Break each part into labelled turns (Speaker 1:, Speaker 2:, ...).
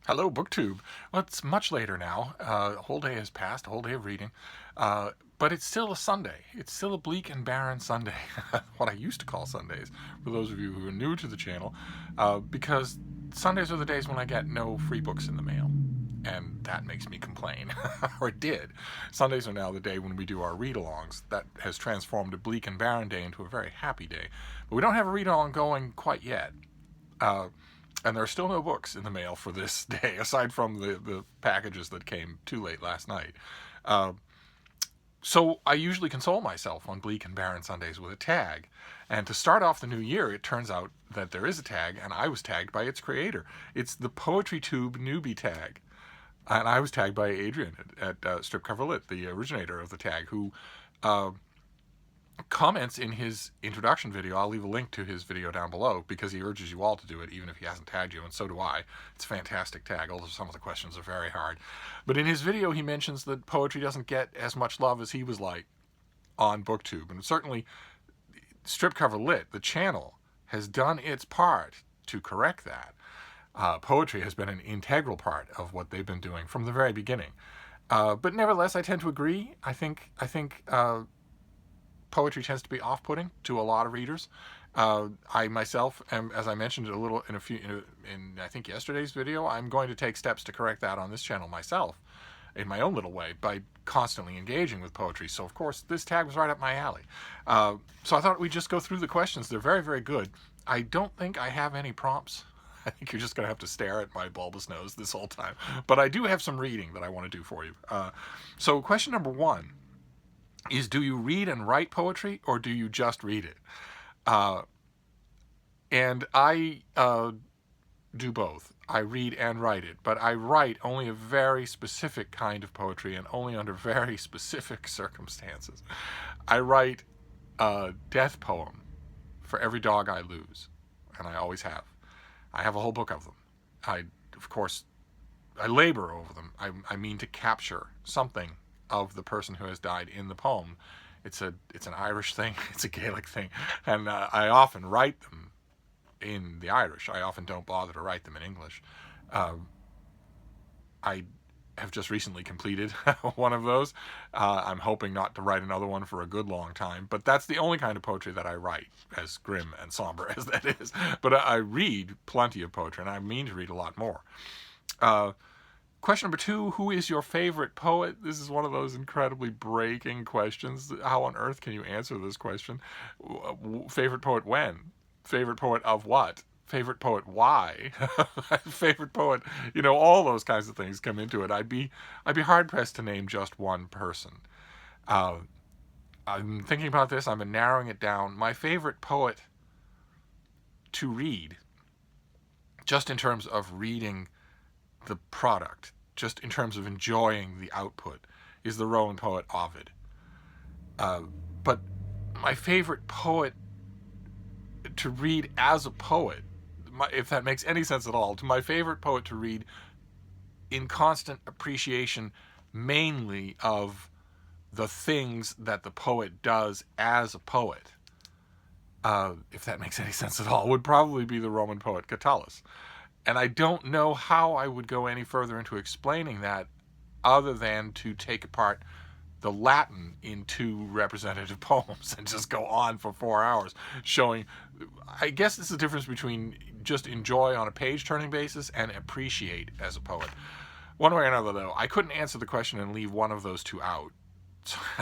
Speaker 1: Hello, BookTube. Well, it's much later now. A whole day has passed, a whole day of reading. But it's still a Sunday. It's still a bleak and barren Sunday. What I used to call Sundays, for those of you who are new to the channel, because Sundays are the days when I get no free books in the mail. And that makes me complain, or it did. Sundays are now the day when we do our read-alongs. That has transformed a bleak and barren day into a very happy day. But we don't have a read-along going quite yet. And there are still no books in the mail for this day, aside from the packages that came too late last night. So I usually console myself on bleak and barren Sundays with a tag. And to start off the new year, it turns out that there is a tag, and I was tagged by its creator. It's the Poetry-Tube Newbie Tag. And I was tagged by Adrian at Stripcover Lit, the originator of the tag, who comments in his introduction video. I'll leave a link to his video down below because he urges you all to do it, even if he hasn't tagged you, and so do I. It's a fantastic tag, although some of the questions are very hard. But in his video, he mentions that poetry doesn't get as much love as he was like on BookTube. And certainly, Stripcover Lit, the channel, has done its part to correct that. Poetry has been an integral part of what they've been doing from the very beginning. But nevertheless, I tend to agree. I think poetry tends to be off-putting to a lot of readers. I myself am, as I mentioned a little in I think yesterday's video, I'm going to take steps to correct that on this channel myself, in my own little way, by constantly engaging with poetry. So of course this tag was right up my alley. So I thought we'd just go through the questions. They're very, very good. I don't think I have any prompts. I think you're just going to have to stare at my bulbous nose this whole time. But I do have some reading that I want to do for you. So question number 1 is, do you read and write poetry, or do you just read it? And I do both. I read and write it, but I write only a very specific kind of poetry and only under very specific circumstances. I write a death poem for every dog I lose, and I always have. I have a whole book of them. Of course, I labor over them. I mean to capture something of the person who has died in the poem. It's an Irish thing. It's a Gaelic thing, and I often write them in the Irish. I often don't bother to write them in English. I have just recently completed one of those. I'm hoping not to write another one for a good long time, but that's the only kind of poetry that I write, as grim and somber as that is. But I read plenty of poetry, and I mean to read a lot more. Question number 2, who is your favorite poet? This is one of those incredibly breaking questions. How on earth can you answer this question? Favorite poet when? Favorite poet of what? Favorite poet why? Favorite poet, all those kinds of things come into it. I'd be hard pressed to name just one person. I'm thinking about this. I'm narrowing it down. My favorite poet to read, just in terms of reading the product, just in terms of enjoying the output, is the Roman poet Ovid. But my favorite poet to read as a poet, if that makes any sense at all, to my favorite poet to read in constant appreciation mainly of the things that the poet does as a poet, if that makes any sense at all, would probably be the Roman poet Catullus. And I don't know how I would go any further into explaining that other than to take apart the Latin in 2 representative poems and just go on for 4 hours showing. I guess this is the difference between just enjoy on a page-turning basis and appreciate as a poet. One way or another, though, I couldn't answer the question and leave one of those 2 out.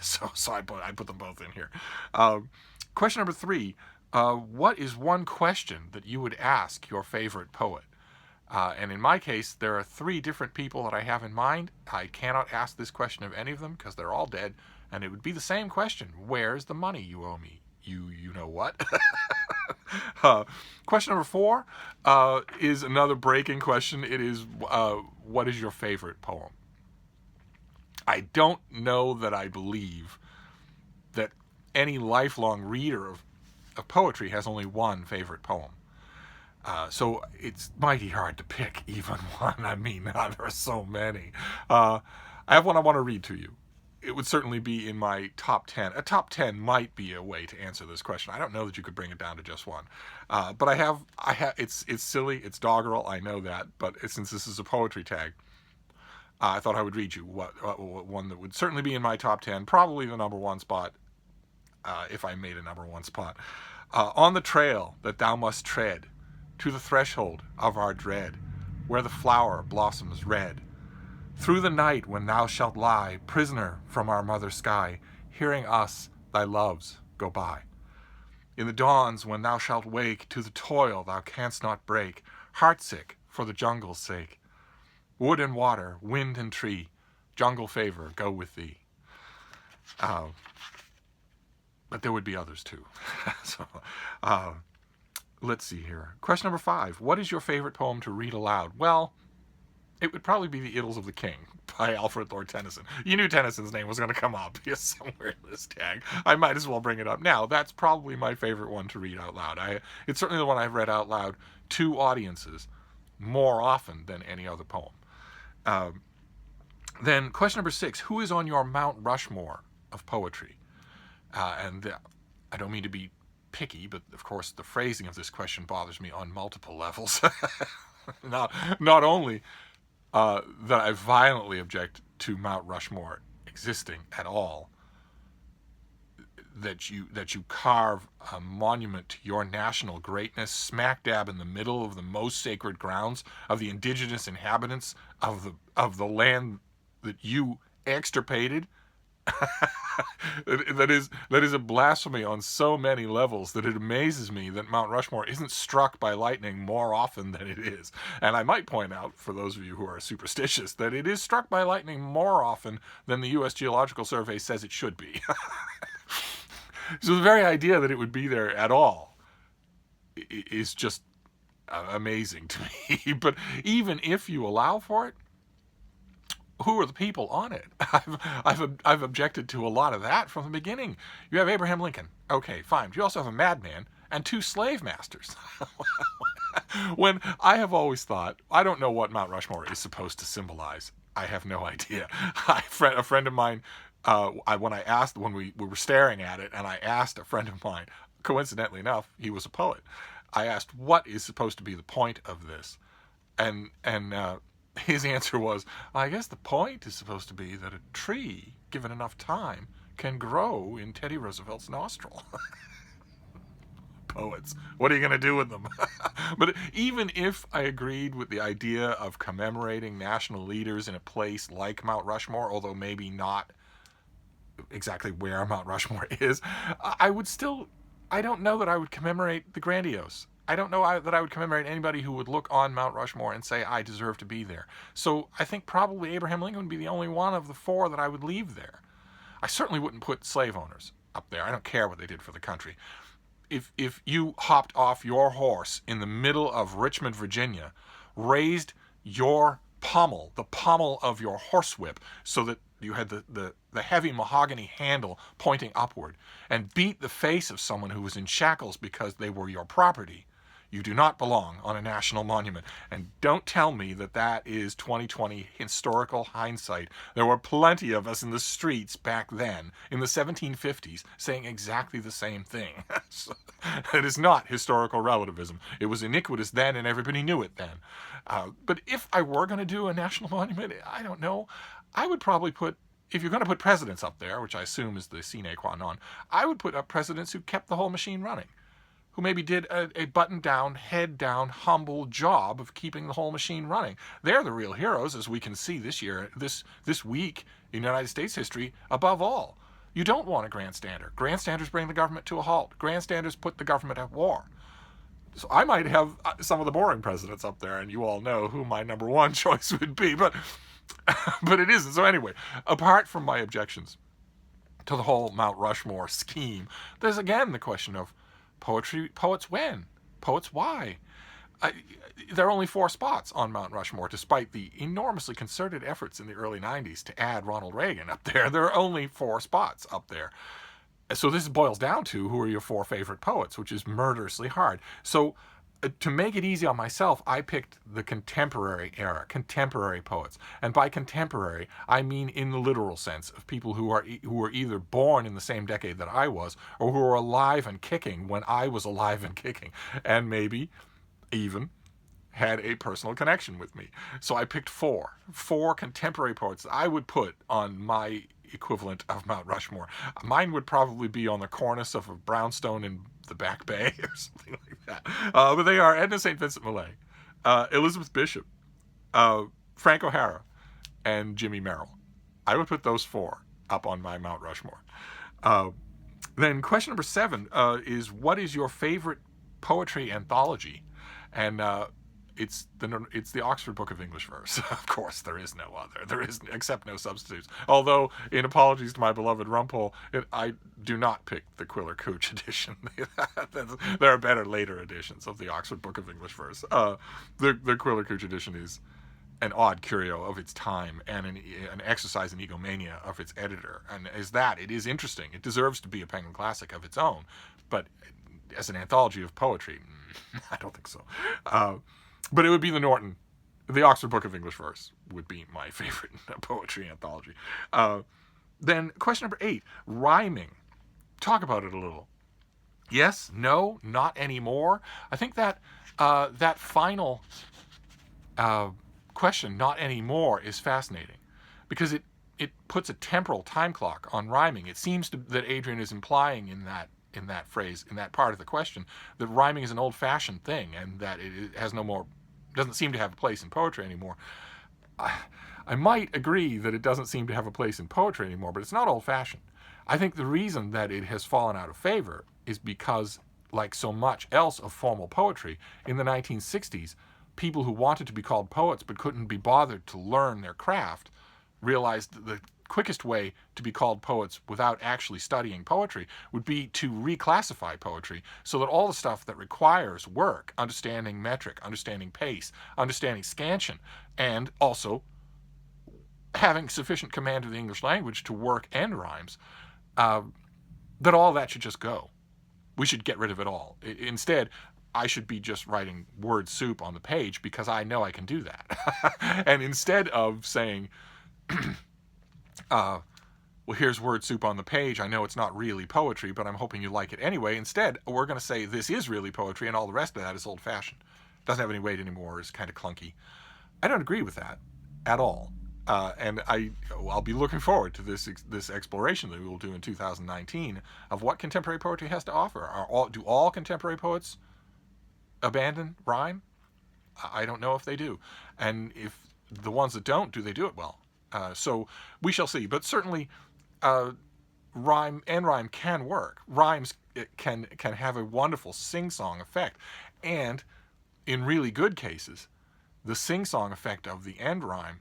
Speaker 1: So I put them both in here. Question number 3, what is one question that you would ask your favorite poet? And in my case, there are 3 different people that I have in mind. I cannot ask this question of any of them because they're all dead, and it would be the same question. Where's the money you owe me? You know what? Question number 4 is another breaking question. It is, what is your favorite poem? I don't know that I believe that any lifelong reader of poetry has only one favorite poem. So it's mighty hard to pick even one. I mean, there are so many. I have one I want to read to you. it would certainly be in my top 10. A top 10 might be a way to answer this question. I don't know that you could bring it down to just one. But I have, it's silly, it's doggerel, I know that, but since this is a poetry tag, I thought I would read you one that would certainly be in my top 10, probably the number one spot, if I made a number one spot. On the trail that thou must tread, to the threshold of our dread, where the flower blossoms red, through the night when thou shalt lie, prisoner from our mother sky, hearing us, thy loves, go by. In the dawns when thou shalt wake, to the toil thou canst not break, heartsick for the jungle's sake. Wood and water, wind and tree, jungle favor go with thee. But there would be others too. So, let's see here. Question number 5. What is your favorite poem to read aloud? Well, it would probably be The Idylls of the King by Alfred Lord Tennyson. You knew Tennyson's name was going to come up somewhere in this tag. I might as well bring it up now. That's probably my favorite one to read out loud. It's certainly the one I've read out loud to audiences more often than any other poem. Then question number 6. Who is on your Mount Rushmore of poetry? And I don't mean to be picky, but of course the phrasing of this question bothers me on multiple levels. Not only that I violently object to Mount Rushmore existing at all, that you carve a monument to your national greatness smack dab in the middle of the most sacred grounds of the indigenous inhabitants of the land that you extirpated. That is a blasphemy on so many levels that it amazes me that Mount Rushmore isn't struck by lightning more often than it is. And I might point out, for those of you who are superstitious, that it is struck by lightning more often than the U.S. Geological Survey says it should be. So the very idea that it would be there at all is just amazing to me. But even if you allow for it, who are the people on it? I've objected to a lot of that from the beginning. You have Abraham Lincoln. Okay, fine. You also have a madman and 2 slave masters. When I have always thought, I don't know what Mount Rushmore is supposed to symbolize. I have no idea. A friend of mine, when we were staring at it, and I asked a friend of mine, coincidentally enough, he was a poet. I asked, what is supposed to be the point of this? And his answer was, I guess the point is supposed to be that a tree, given enough time, can grow in Teddy Roosevelt's nostril. Poets. What are you going to do with them? But even if I agreed with the idea of commemorating national leaders in a place like Mount Rushmore, although maybe not exactly where Mount Rushmore is, I don't know that I would commemorate the grandiose. I don't know that I would commemorate anybody who would look on Mount Rushmore and say, I deserve to be there. So I think probably Abraham Lincoln would be the only one of the 4 that I would leave there. I certainly wouldn't put slave owners up there. I don't care what they did for the country. If you hopped off your horse in the middle of Richmond, Virginia, raised your pommel, the pommel of your horsewhip, so that you had the heavy mahogany handle pointing upward, and beat the face of someone who was in shackles because they were your property, you do not belong on a national monument. And don't tell me that that is 2020 historical hindsight. There were plenty of us in the streets back then, in the 1750s, saying exactly the same thing. So, it is not historical relativism. It was iniquitous then, and everybody knew it then. But if I were going to do a national monument, I don't know, I would probably put, if you're going to put presidents up there, which I assume is the sine qua non, I would put up presidents who kept the whole machine running, who maybe did a button-down, head-down, humble job of keeping the whole machine running. They're the real heroes, as we can see this year, this week in United States history, above all. You don't want a grandstander. Grandstanders bring the government to a halt. Grandstanders put the government at war. So I might have some of the boring presidents up there, and you all know who my number 1 choice would be, but it isn't. So anyway, apart from my objections to the whole Mount Rushmore scheme, there's again the question of poetry. Poets when? Poets why? There are only 4 spots on Mount Rushmore, despite the enormously concerted efforts in the early 90s to add Ronald Reagan up there. There are only 4 spots up there. So this boils down to, who are your 4 favorite poets, which is murderously hard. So to make it easy on myself, I picked the contemporary era, contemporary poets. And by contemporary, I mean in the literal sense of people who were either born in the same decade that I was, or who were alive and kicking when I was alive and kicking, and maybe even had a personal connection with me. So I picked four contemporary poets that I would put on my equivalent of Mount Rushmore. Mine would probably be on the cornice of a brownstone in the Back Bay or something like that. But they are Edna St. Vincent Millay, Elizabeth Bishop, Frank O'Hara, and Jimmy Merrill. I would put those four up on my Mount Rushmore. Then question number 7 is, what is your favorite poetry anthology? And it's the Oxford Book of English Verse. Of course, there is no other. There is, except no substitutes. Although, in apologies to my beloved Rumpole, I do not pick the Quiller Couch edition. There are better later editions of the Oxford Book of English Verse. The Quiller Couch edition is an odd curio of its time and an exercise in egomania of its editor. And it is interesting. It deserves to be a Penguin Classic of its own. But as an anthology of poetry, I don't think so. But it would be the Norton. The Oxford Book of English Verse would be my favorite poetry anthology. Then question number 8, rhyming. Talk about it a little. Yes, no, not anymore. I think that that final question, not anymore, is fascinating because it puts a temporal time clock on rhyming. It seems that Adrian is implying in that phrase, in that part of the question, that rhyming is an old-fashioned thing and that it has no more, doesn't seem to have a place in poetry anymore. I might agree that it doesn't seem to have a place in poetry anymore, but it's not old-fashioned. I think the reason that it has fallen out of favor is because, like so much else of formal poetry, in the 1960s, people who wanted to be called poets but couldn't be bothered to learn their craft realized that the quickest way to be called poets without actually studying poetry would be to reclassify poetry so that all the stuff that requires work, understanding metric, understanding pace, understanding scansion, and also having sufficient command of the English language to work end rhymes, that all that should just go. We should get rid of it all. Instead, I should be just writing word soup on the page because I know I can do that. And instead of saying, well, here's word soup on the page, I know it's not really poetry, but I'm hoping you like it anyway. Instead, we're going to say this is really poetry and all the rest of that is old-fashioned. Doesn't have any weight anymore, is kind of clunky. I don't agree with that at all. And I'll be looking forward to this exploration that we will do in 2019 of what contemporary poetry has to offer. Do all contemporary poets abandon rhyme? I don't know if they do. And if the ones that don't, do they do it well? So we shall see. But certainly rhyme can work. Rhymes can have a wonderful sing-song effect. And in really good cases, the sing-song effect of the end rhyme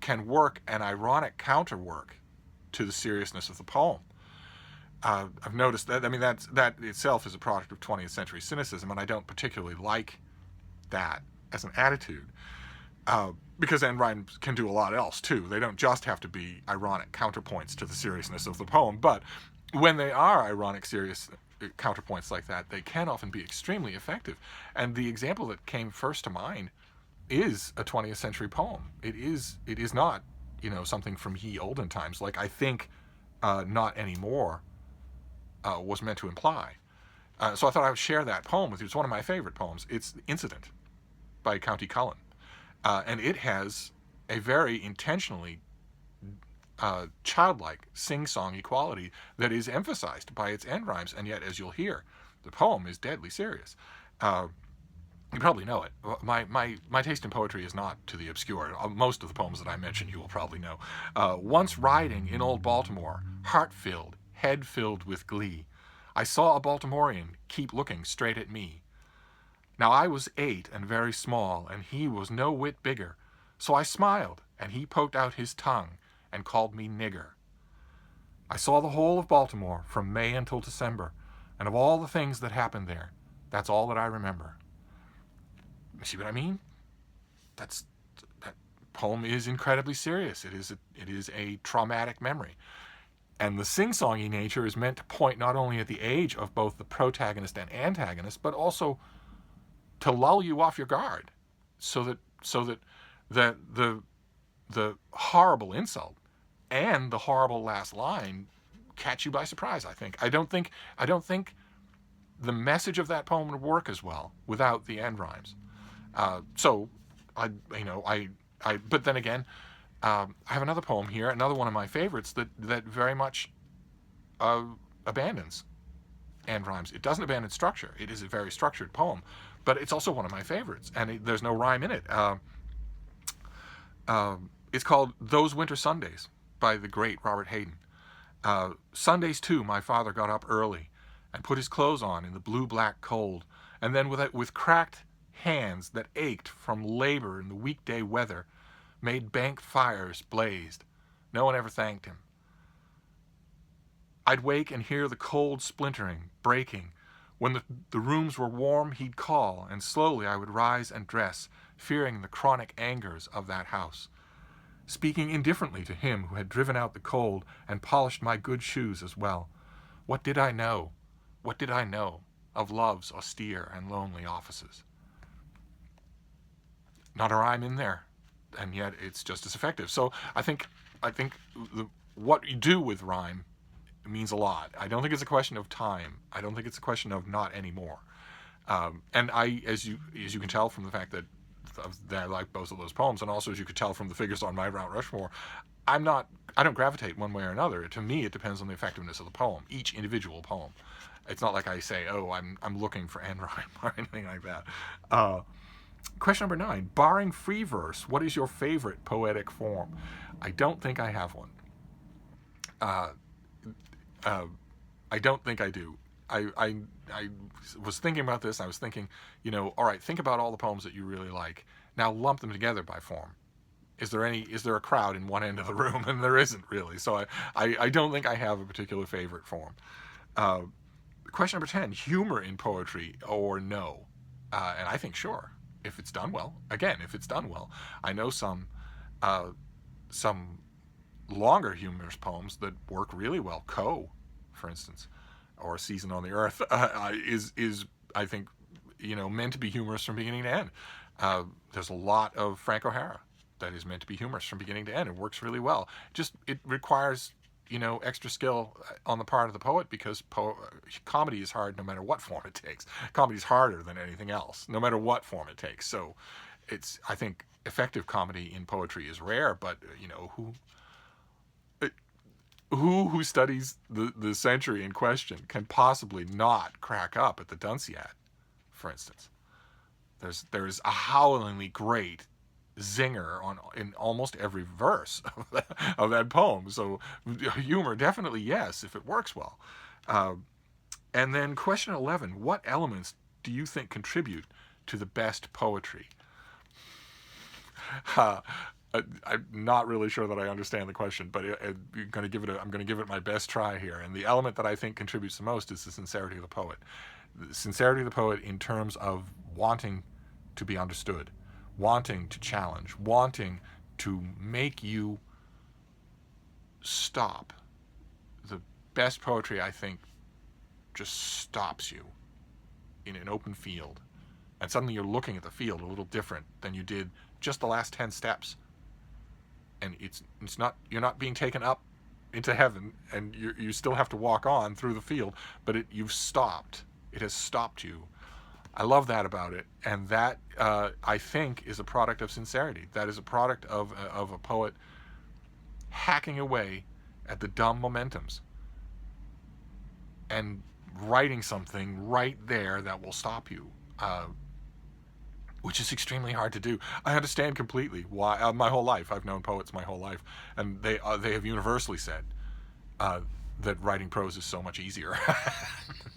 Speaker 1: can work an ironic counterwork to the seriousness of the poem. I've noticed that. I mean, that itself is a product of 20th century cynicism, and I don't particularly like that as an attitude, because end rhymes can do a lot else too. They don't just have to be ironic counterpoints to the seriousness of the poem, but when they are ironic, serious counterpoints like that, they can often be extremely effective. And the example that came first to mind is a 20th century poem. It is not, something from ye olden times, like I think Not Anymore was meant to imply. So I thought I would share that poem with you. It's one of my favorite poems. It's Incident by County Cullen. And it has a very intentionally childlike sing-song equality that is emphasized by its end rhymes, and yet, as you'll hear, the poem is deadly serious. You probably know it. My taste in poetry is not to the obscure. Most of the poems that I mentioned you will probably know. Once riding in old Baltimore, heart-filled, head-filled with glee, I saw a Baltimorean keep looking straight at me. Now I was 8 and very small, and he was no whit bigger, so I smiled, and he poked out his tongue and called me nigger. I saw the whole of Baltimore from May until December, and of all the things that happened there, that's all that I remember. See what I mean? That poem is incredibly serious. It is a traumatic memory. And the sing-songy nature is meant to point not only at the age of both the protagonist and antagonist, but also to lull you off your guard, so that the horrible insult and the horrible last line catch you by surprise. I don't think the message of that poem would work as well without the end rhymes. But then again, I have another poem here, another one of my favorites that very much abandons end rhymes. It doesn't abandon structure. It is a very structured poem, but it's also one of my favorites, and there's no rhyme in it. It's called "Those Winter Sundays" by the great Robert Hayden. Sundays too, my father got up early and put his clothes on in the blue-black cold, and then with cracked hands that ached from labor in the weekday weather, made banked fires blazed. No one ever thanked him. I'd wake and hear the cold splintering, breaking. When the rooms were warm, he'd call, and slowly I would rise and dress, fearing the chronic angers of that house, speaking indifferently to him who had driven out the cold and polished my good shoes as well. What did I know? What did I know of love's austere and lonely offices? Not a rhyme in there, and yet it's just as effective. So I think what you do with rhyme means a lot. I don't think it's a question of time. I don't think it's a question of not anymore. And as you can tell from the fact that I like both of those poems, and also as you could tell from the figures on my Mount Rushmore, I don't gravitate one way or another. To me, it depends on the effectiveness of the poem, each individual poem. It's not like I say, oh, I'm looking for end rhyme or anything like that. Question number 9, barring free verse, what is your favorite poetic form? I don't think I have one. I don't think I do. I was thinking about this. I was thinking, all right, think about all the poems that you really like. Now lump them together by form. Is there a crowd in one end of the room? And there isn't really. So I don't think I have a particular favorite form. Question number 10, humor in poetry or no? And I think sure, if it's done well. Again, if it's done well. I know some longer humorous poems that work really well. For instance, or A Season on the Earth is I think meant to be humorous from beginning to end. There's a lot of Frank O'Hara that is meant to be humorous from beginning to end. It works really well. It requires extra skill on the part of the poet, because comedy is hard no matter what form it takes. Comedy is harder than anything else, no matter what form it takes. So I think effective comedy in poetry is rare, but who studies the century in question can possibly not crack up at the Dunciad, for instance. There's a howlingly great zinger in almost every verse of that poem. So humor, definitely yes, if it works well. And then question 11, what elements do you think contribute to the best poetry? I'm not really sure that I understand the question, but I'm going to give it my best try here. And the element that I think contributes the most is the sincerity of the poet. The sincerity of the poet in terms of wanting to be understood, wanting to challenge, wanting to make you stop. The best poetry, I think, just stops you in an open field. And suddenly you're looking at the field a little different than you did just the last 10 steps. And it's not, you're not being taken up into heaven, and you still have to walk on through the field, but you've stopped. It has stopped you. I love that about it, and that I think is a product of sincerity. That is a product of a poet hacking away at the dumb momentums and writing something right there that will stop you. Which is extremely hard to do. I understand completely why. My whole life, I've known poets my whole life, and they have universally said that writing prose is so much easier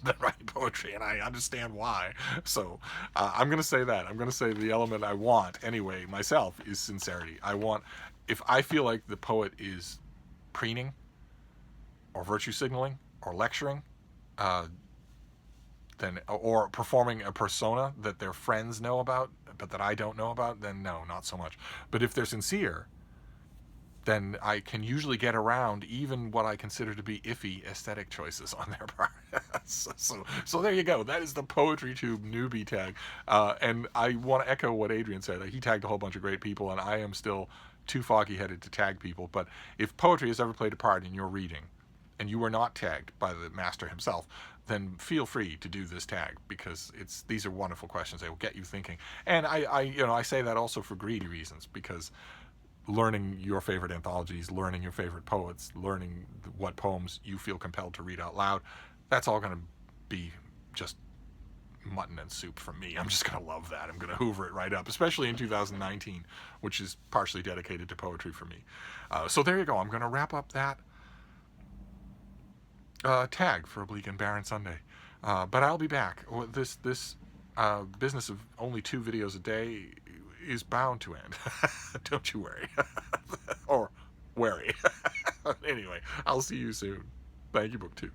Speaker 1: than writing poetry, and I understand why. So I'm going to say that. I'm going to say the element I want, anyway, myself, is sincerity. If I feel like the poet is preening, or virtue signaling, or lecturing, or performing a persona that their friends know about, but that I don't know about, then no, not so much. But if they're sincere, then I can usually get around even what I consider to be iffy aesthetic choices on their part. So there you go. That is the Poetry-Tube Newbie Tag. And I want to echo what Adrian said. He tagged a whole bunch of great people, and I am still too foggy-headed to tag people. But if poetry has ever played a part in your reading, and you were not tagged by the master himself, then feel free to do this tag, because these are wonderful questions. They will get you thinking. And I say that also for greedy reasons, because learning your favorite anthologies, learning your favorite poets, learning what poems you feel compelled to read out loud, that's all going to be just mutton and soup for me. I'm just going to love that. I'm going to hoover it right up, especially in 2019, which is partially dedicated to poetry for me. So there you go. I'm going to wrap up that tag for a bleak and barren Sunday. But I'll be back. This business of only 2 videos a day is bound to end. Don't you worry. Or worry. Anyway, I'll see you soon. Thank you, BookTube.